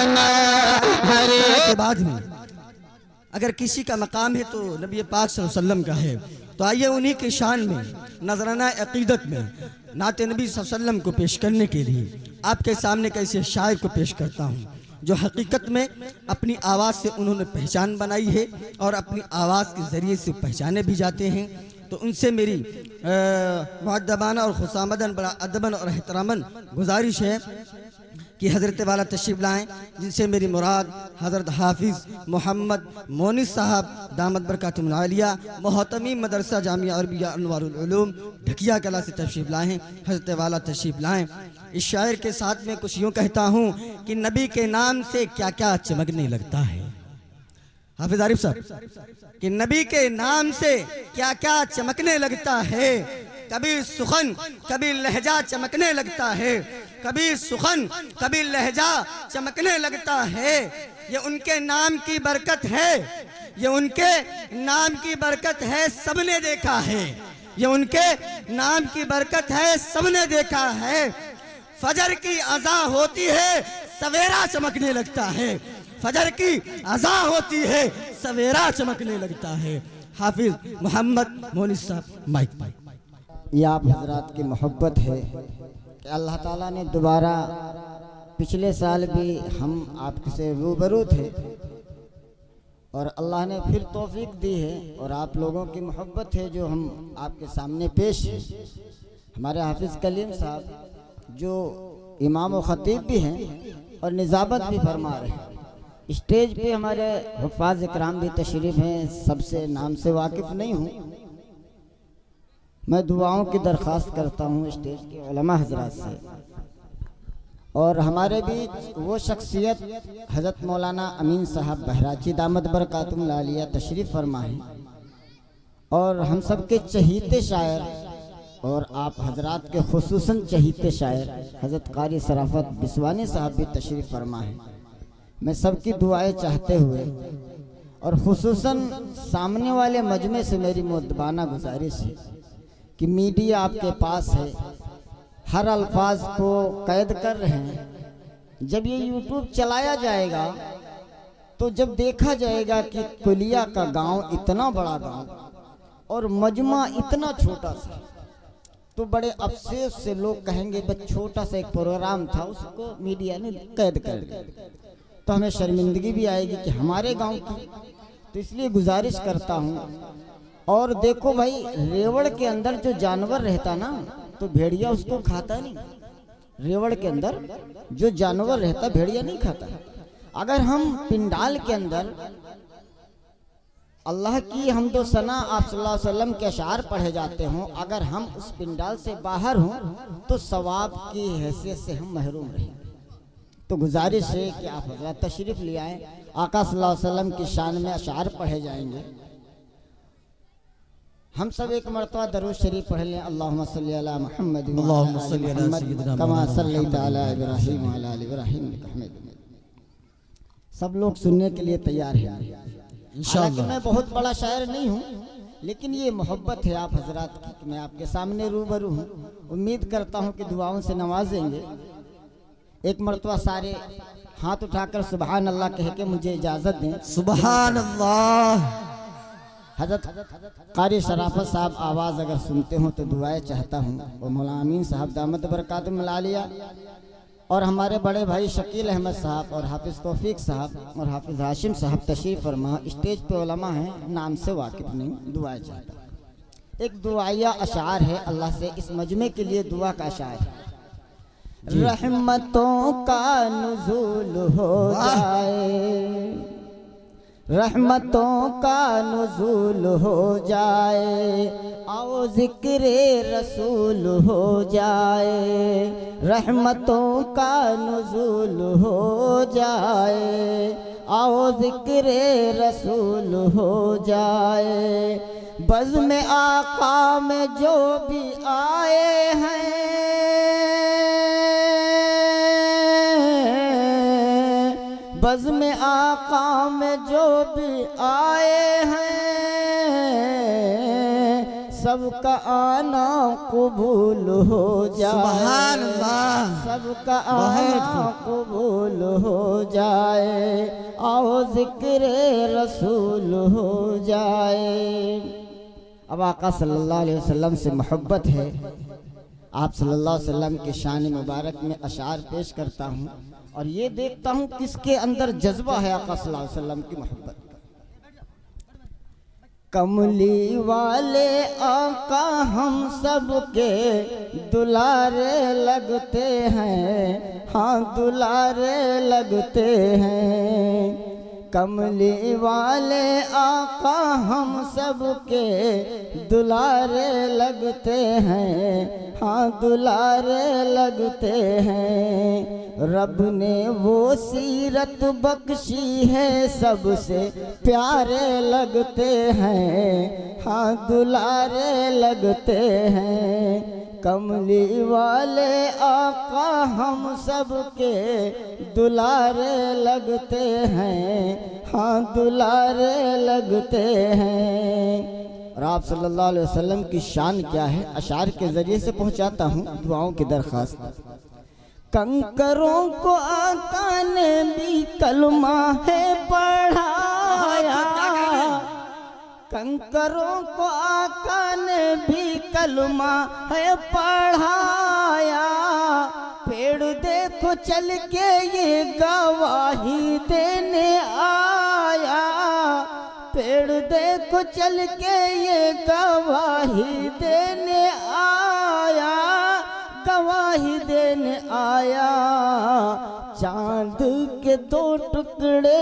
के बाद में अगर किसी का मकाम है तो नबी पाक सल्लल्लाहु अलैहि वसल्लम का है। तो आइए उन्हीं की शान में नजराना अकीदत में नाते नबी सल्लल्लाहु अलैहि वसल्लम को पेश करने के लिए आपके सामने कैसे शायर को पेश करता हूँ जो हकीकत में अपनी आवाज़ से उन्होंने पहचान बनाई है और अपनी आवाज़ के ज़रिए से पहचाने भी जाते हैं। तो उनसे मेरी मुअद्दबाना और खुशामदन बड़ा अदबन और एहतरामन गुजारिश है कि हज़रत वाला तशरीफ़ लाएँ, जिनसे मेरी मुराद हज़रत हाफिज़ मोहम्मद मोनिस साहब दामद बरकातुहुल आलिया मोहतमी मदरसा जामिया अरबिया अनवारुल उलूम ढकिया कला से तशरीफ़ लाएँ। हज़रत वाला तशरीफ़ लाएँ। इस शायर के साथ में कुछ यूँ कहता हूँ कि नबी के नाम से क्या क्या चमकने लगता है। हाफिज आरिफ साहब कि नबी के नाम से क्या क्या चमकने लगता है। कभी सुखन कभी लहजा चमकने लगता है, कभी सुखन कभी लहजा चमकने लगता है। ये उनके नाम की बरकत है, ये उनके नाम की बरकत है, सबने देखा है। ये उनके नाम की बरकत है, सबने देखा है। फजर की अज़ा होती है सवेरा चमकने लगता है, फजर की अज़ा होती है सवेरा चमकने लगता है। हाफिज मोहम्मद मोनिस साहब माइक पाइक। ये आप हजरात की मोहब्बत है कि अल्लाह ताला ने दोबारा, पिछले साल भी हम आपसे रूबरू थे और अल्लाह ने फिर तौफीक दी है और आप लोगों की मोहब्बत है जो हम आपके सामने पेश है। हमारे हाफिज़ कलीम साहब जो इमाम व ख़तीब भी हैं और निज़ाबत भी फरमा रहे हैं। स्टेज पे हमारे हुफ़ाज़ इकराम भी तशरीफ़ हैं, सबसे नाम से वाकिफ़ नहीं हूँ। मैं दुआओं की दरख्वास्त करता हूँ स्टेज के उलमा हज़रात से। और हमारे बीच वो शख्सियत हज़रत मौलाना अमीन साहब बहराची दामद बरकातुहुल आलिया तशरीफ़ फरमा हैं और हम सब के चहीते शायर और आप हजरात के खुसूसन चहीते शायर हज़रत कारी सराफत बिस्वानी साहब भी तशरीफ़ फरमा है। मैं सबकी दुआएं चाहते हुए और खुसूसन सामने वाले मजमे से मेरी मुअद्दबाना गुजारिश है कि मीडिया आपके पास है, हर अल्फाज को कैद कर रहे हैं। जब ये यूट्यूब चलाया जाएगा तो जब देखा जाएगा कि कुलिया का गांव इतना बड़ा गांव और मजमा इतना छोटा सा, तो बड़े अफसोस से लोग कहेंगे बस छोटा सा एक प्रोग्राम था उसको मीडिया ने कैद कर दिया। तो हमें शर्मिंदगी भी आएगी कि हमारे गांव की। तो इसलिए गुजारिश करता हूँ। और देखो भाई, रेवड़ के अंदर जो जानवर रहता ना तो भेड़िया उसको खाता नहीं। रेवड़ के अंदर जो जानवर रहता भेड़िया नहीं खाता। अगर हम पिंडाल के अंदर अल्लाह की हम्दो सना आप सल्लल्लाहु अलैहि वसल्लम के अशार पढ़े जाते हों, अगर हम उस पिंडाल से बाहर हों तो सवाब की हैसियत से हम महरूम रहेंगे। तो गुजारिश है कि आप हज़रात तशरीफ़ ले आएँ। आका सल्लल्लाहु अलैहि वसल्लम की शान में अशार पढ़े जाएंगे। हम सब एक मरतबा दरूद शरीफ पढ़ लें। अल्लाहुम्मा सल्ली अला मुहम्मद कमा सल्लैता अला इब्राहीम व अला आलि इब्राहीम इन्नका हमीदुम मजीद। सब लोग सुनने के लिए तैयार हैं इंशाअल्लाह। मैं बहुत बड़ा शायर नहीं हूँ, लेकिन ये मोहब्बत है आप हजरात की कि मैं आपके सामने रूबरू हूँ। उम्मीद करता हूँ कि दुआओं से नवाजेंगे। एक मरतबा सारे हाथ उठाकर सुबहान अल्लाह कह के मुझे इजाज़त दें। सुबहान अल्लाह। हज़रत कारी शराफत साहब आवाज़ अगर सुनते हो तो दुआएं चाहता हूँ। और मौलाना अमीन साहब दामद बरकातुहुल आलिया और हमारे बड़े भाई शकील अहमद साहब और हाफिज़ तौफीक साहब और हाफिज़ हाशिम साहब तशरीफ़ फरमा। स्टेज पे उलमा हैं, नाम से वाकिफ़ नहीं, दुआएं चाहता। एक दुआया अशार है अल्लाह से, इस मजमे के लिए दुआ का अशार है। रहमतों का नुज़ूल हो जाए, रहमतों का नुज़ूल हो जाए, आओ ज़िक्रे रसूल हो जाए। रहमतों का नुज़ूल हो जाए, आओ ज़िक्रे रसूल हो जाए। बज़्म आका में जो भी आए हैं, बज़्म आका में जो भी आए हैं, सबका आना कबूल हो जाए। सुभान अल्लाह। सबका आना कबूल हो जाए, आओ जिक्र रसूल हो जाए। अब आका सल्लल्लाहु अलैहि वसल्लम से मोहब्बत है, आप सल्लल्लाहु अलैहि वसल्लम की शान मुबारक में अशार पेश करता हूँ और ये देखता हूँ किसके अंदर जज्बा है आका सल्लल्लाहु अलैहि वसल्लम की मोहब्बत। कमली वाले आका हम सब के दुलारे लगते हैं, हाँ दुलारे लगते हैं। कमली वाले आका हम सब के दुलारे लगते हैं, हाँ दुलारे लगते हैं। रब ने वो सीरत बख्शी है सबसे प्यारे लगते हैं, हाँ दुलारे लगते हैं। कमली वाले आका हम सब के दुलारे लगते हैं, हाँ दुलारे लगते हैं। और आप सल्लल्लाहु अलैहि वसल्लम की शान क्या है अशार के ज़रिए से पहुंचाता हूँ दुआओं की दरख्वास्त। कंकरों को आका ने भी कलमा है पढ़ाया, कंकरों को आका ने भी कलमा है पढ़ाया। पेड़ देखो चल के ये गवाही देने आया, पेड़ देखो चल के ये गवाही देने आया, गवाही देने आया। चांद के दो टुकड़े,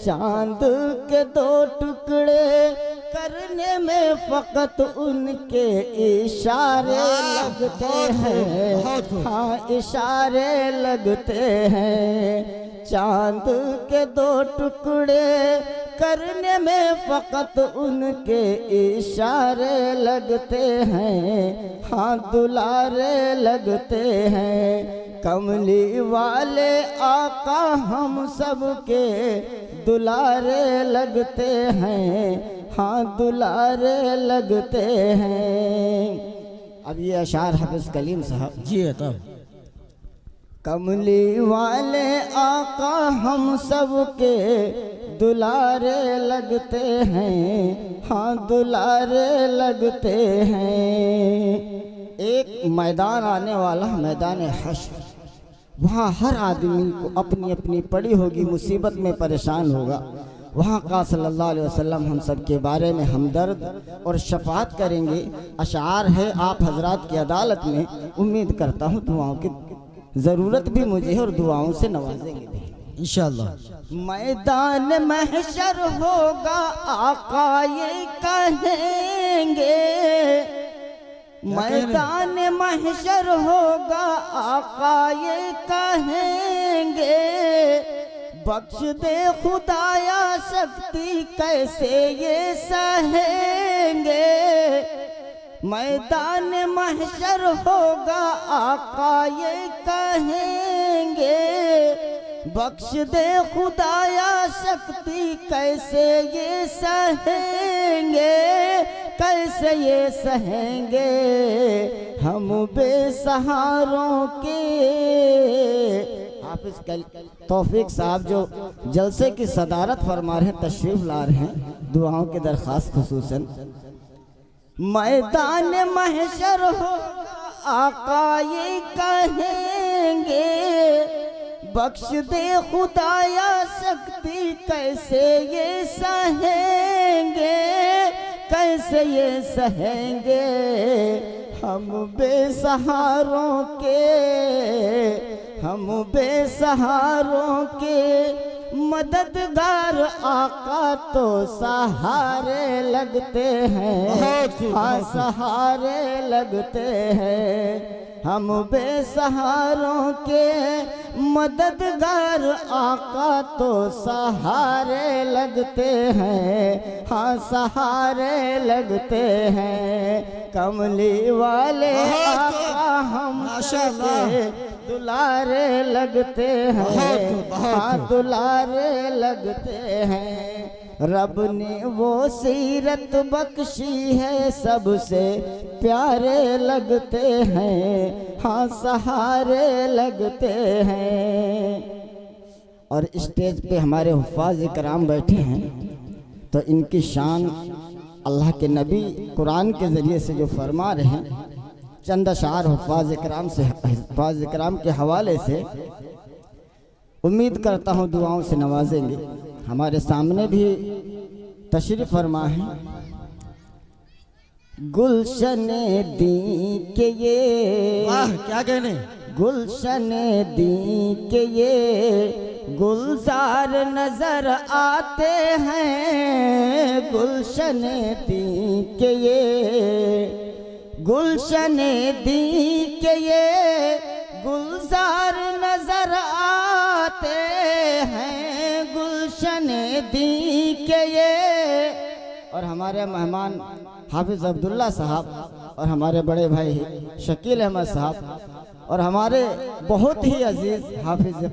चांद के दो टुकड़े करने में फकत उनके इशारे लगते हैं, हाँ इशारे लगते हैं। चांद के दो टुकड़े करने में फकत उनके इशारे लगते हैं, हाँ दुलारे लगते हैं। कमली वाले आका हम सब के दुलारे लगते हैं, हाँ दुलारे लगते हैं। अब ये अशार हाफिज कलीम साहब जी है तब। कमली वाले आका हम सब के दुलारे लगते हैं, हाँ दुलारे लगते हैं। एक मैदान आने वाला मैदान हश्र, वहाँ हर आदमी को अपनी अपनी पड़ी होगी मुसीबत में परेशान होगा। वहाँ का सल्लल्लाहु अलैहि वसल्लम हम सब के बारे में हमदर्द और शफात करेंगे। अशार है आप हजरात की अदालत में। उम्मीद करता हूँ दुआओं की ज़रूरत भी मुझे है और दुआओं से नवाजेंगे भी इंशाअल्लाह। मैदान महशर होगा आका ये कहेंगे, मैदान महशर होगा आका ये कहेंगे। बख्श दे खुदाया शक्ति कैसे ये सहेंगे। मैदान महशर होगा आका ये कहेंगे। बख्श दे खुदाया शक्ति कैसे ये सहेंगे, कैसे ये सहेंगे। हम बेसहारों के हाफिज तौफीक साहब जो जलसे की सदारत फरमा रहे हैं, तशरीफ ला रहे हैं, दुआओं की दरख्वास्त खुसूसन। मैदान महशर हो आका ये कहेंगे। बख्श दे खुदाया शक्ति कैसे ये सहेंगे, कैसे ये सहेंगे। हम बेसहारों के, हम बेसहारों के मददगार आका तो सहारे लगते हैं, हाँ सहारे लगते हैं। हम बेसहारों के मददगार आका तो सहारे लगते हैं, हाँ सहारे लगते हैं। कमली वाले आका हम सबके दुलारे लगते हैं, हाँ दुलारे लगते हैं। रब ने वो सीरत बख्शी है सबसे प्यारे लगते हैं, हाँ सहारे लगते हैं। और स्टेज पे हमारे हुफ़ाज़ इकराम बैठे हैं, तो इनकी शान अल्लाह के नबी कुरान के ज़रिए से जो फरमा रहे हैं, चंद अशार हुफ़ाज़ इकराम के हवाले से उम्मीद करता हूँ दुआओं से नवाजेंगे। हमारे सामने भी तशरीफ़ फरमा है। गुलशने दी के ये, वाह क्या कहने, गुलशने दी के ये गुलजार नजर आते हैं, गुलशने दी के ये, गुलशने दी के ये गुलजार नजर आते हैं, गुलशने दी के ये। और हमारे मेहमान हाफिज़ अब्दुल्ला साहब और हमारे बड़े भाई शकील अहमद साहब और हमारे बहुत ही अजीज़ हाफिज़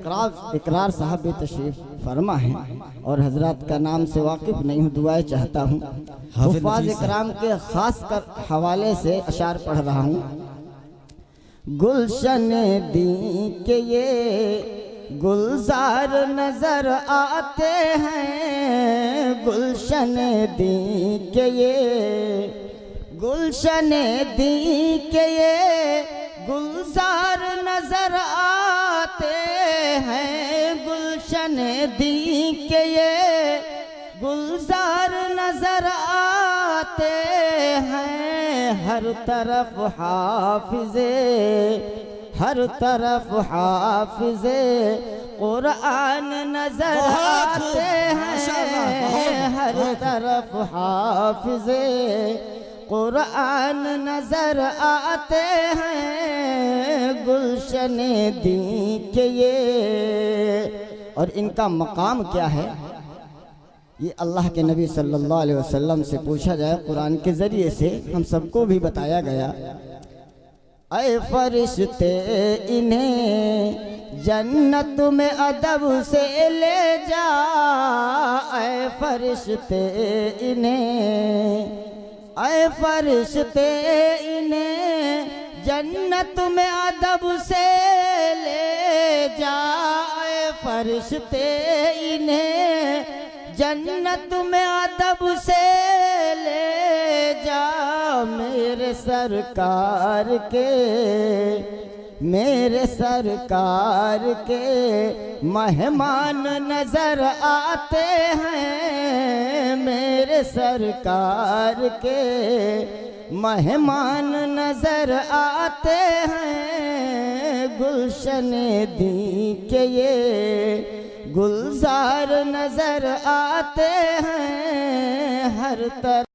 इकरार साहब भी तशरीफ़ फरमा हैं, और हजरत का नाम से वाकिफ़ नहीं हूँ, दुआएं चाहता हूँ। हुफ़ाज़ इकराम के ख़ास कर हवाले से अशार पढ़ रहा हूँ। गुलशने दी के ये गुलजार नजर आते हैं, गुलशने दी के ये, गुलशने दी के ये गुलजार नजर आते हैं, गुलशने दी के ये गुलजार नजर आते हैं। हर तरफ हाफिज़े, हर तरफ हाफिज़े कुरान नजर आते हैं, हर तरफ हाफिज़े कुरान नजर आते हैं, गुलशने दी के ये। और इनका मकाम क्या है, ये अल्लाह के नबी सल्लल्लाहु अलैहि वसल्लम से पूछा जाए, कुरान के ज़रिए से हम सबको भी बताया गया। ऐ फरिश्ते इन्हें जन्नत में अदब से ले जा, ऐ फरिश्ते इन्हें, ऐ फरिश्ते इन्हें जन्नत में अदब से ले जा, ऐ फरिश्ते इन्हें जन्नत में अदब से ले जा। मेरे सरकार के, मेरे सरकार के मेहमान नजर आते हैं, मेरे सरकार के मेहमान नजर आते हैं, गुलशने दी के ये गुलजार नजर आते हैं। हर तरफ